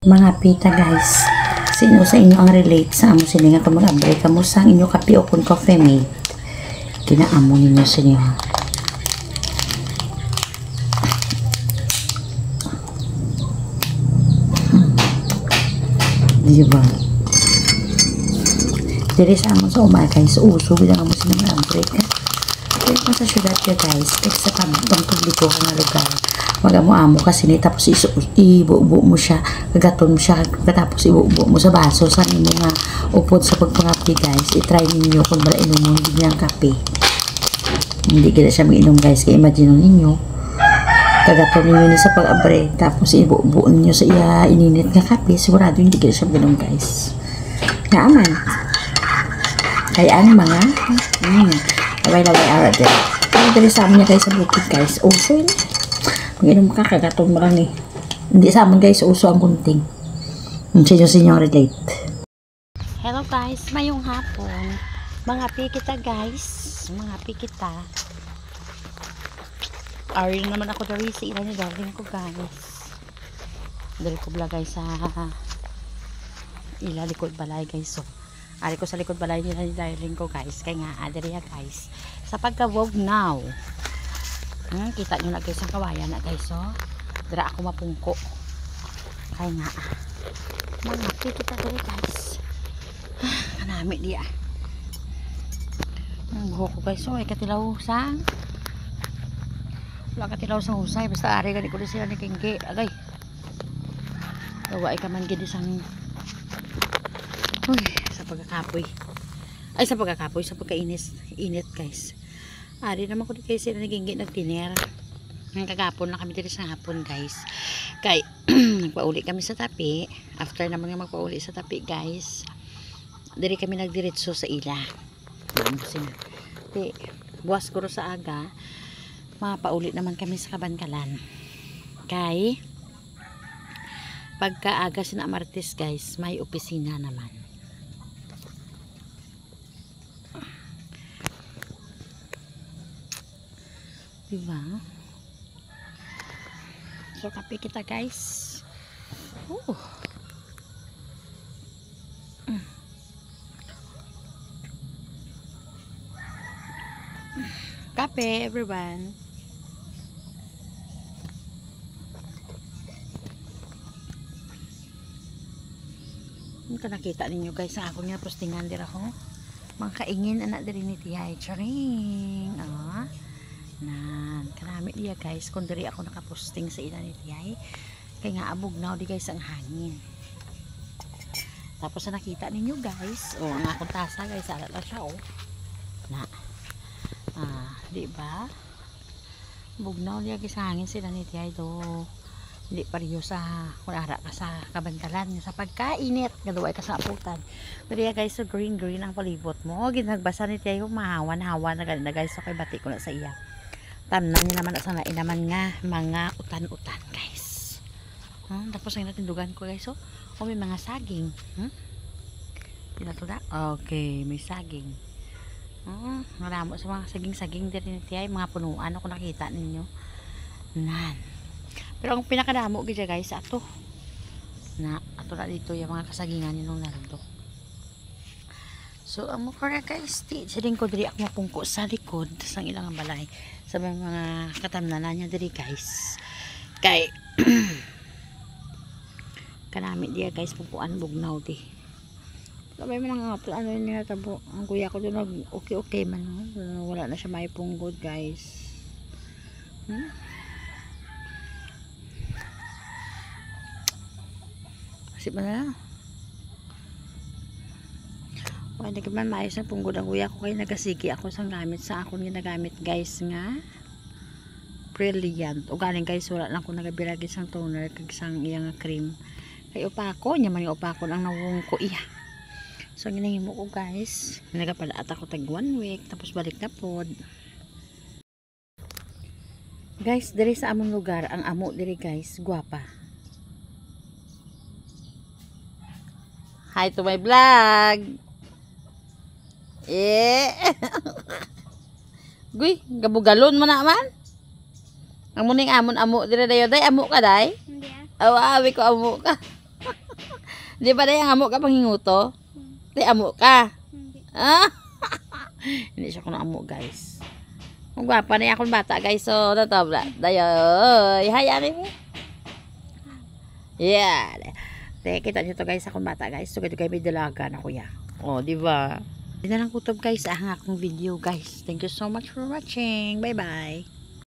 Mga pita guys, sino sa inyo ang relate sa amo sininga kung mag-abray ka mo sa inyo kapi o kung coffee mate kinaamo ninyo sininga diba diri sa amo sa umay guys uso bilang amo sininga mag-abray ka kaya kung sa syudad ka guys kaya sa pang publiko ka nga lugar mag-amo-amo kasi ni tapos ibubo mo siya kagaton mo siya tapos ibubo mo sa baso sa inyo nga upod sa pagpangapi guys itry ninyo kung bala inom mo hindi niyang kape hindi gila siya mag-inom guys kaya imagine ninyo kagaton ninyo ni sa pag-abre tapos ibubo niyo sa iya ininit nga kape sigurado hindi gila siya mag-inom guys nga aman kaya ang mga laway-laway ara din kaya dali sa amin niya guys sa bukid guys also yun mag-inom ka, kagaton mo lang eh. Hindi sa amin guys, uso ang kunting. Sinyo relate. Hello guys, mayong hapon. Mga pikita guys. Mga pikita. Ari naman ako dari sa ilan ni darling ko guys. Dari ko bala guys sa ila likod balay guys. So, ari ko sa likod balay nila ni darling ko guys. Kaya nga, adari guys. Sa pagka-vlog now. Kita nyo na guys ang kawayan na guys oh. Dira ako mapungko kaya nga mga kita dali guys kanami dia ang buhok ko guys oh ay katilaw sang wala katilaw sang husay basta ari gani ko din sila ni Kingge agay gawa ay kaman gini sang uy sa pagkakapoy ay sa pagkakapoy sa pagkainit guys ari naman ko di kayo sila naging nagtiner ng kagapon lang kami dito sa hapon guys kay nagpauli kami sa tapi after naman nga magpauli sa tapi guys diri kami nagdiretso sa ila di buwas ko sa aga mapauli naman kami sa Kabankalan kay pagka aga sina Martes guys may opisina naman. Diba? So kape kita guys. Kape everyone. Ito nakita ninyo guys ang ako niya postingan dira ko. Mga kaingin anak diri ni Tiyay Charing. Nan kanami dia guys kung diri ako nakaposting sa ina ni Tiyay kaya nga abog na di guys ang hangin tapos nakita ninyo guys ang akong tasa guys alala siya na di ba bugnaw dia guys hangin sila ni Tiyay do hindi pariyo sa kunara ka sa Kabankalan sa pagkainit gaduay ka sa aputan diri guys so green ang palibot mo ginagbasa ni Tiyay yung mahawan-hawan na guys so kay bati ko na sa iya tanan niya naman sa nain naman nga mga utan-utan guys tapos ang natindugan ko guys may mga saging pinatuda okay may saging maramo sa mga saging din niya mga punuan ako nakita ninyo nan pero ang pinakadamo gaya guys ato na dito yung mga kasagingan nung narado so ang mukha guys siling ko diri ako mapungko sa likod sa ilang balay sa mga katamnanan niya diri guys kay kanami dia guys pupuan bugnaw di may mga ano niya tabo ang kuya ko doon okay man wala na siya may punggod guys kasi ba na hindi ka man maayos na punggod ang kuya ko kaya nagasigi ako sa gamit sa akong ginagamit guys nga brilliant o galing guys wala lang ko nagabiragis ang toner kag sang iyang cream kay upako niya man yung upako lang nawong ko iya so ginahimo ko guys nagapalaat ako tag 1 week tapos balik na pod guys diri sa among lugar ang amo diri guys guwapa hi to my vlog. Guy, gabugalon mo naman. Ang muning amon amo dire dayo day amo ka day? Hindi Awawi ko amo ka. Di ba day ang amo ka panghinguto? Di amo ka. Ah? Hindi siya kuno amo guys. Ang gwapa na akong bata guys. So, natabla. Dayoy. Hayaan mo. Yeah. Kita nyo to guys akong bata guys. So, kayo may dalaga na kuya. Oh, di ba? Hindi na lang kutob guys ang akong video guys. Thank you so much for watching. Bye bye.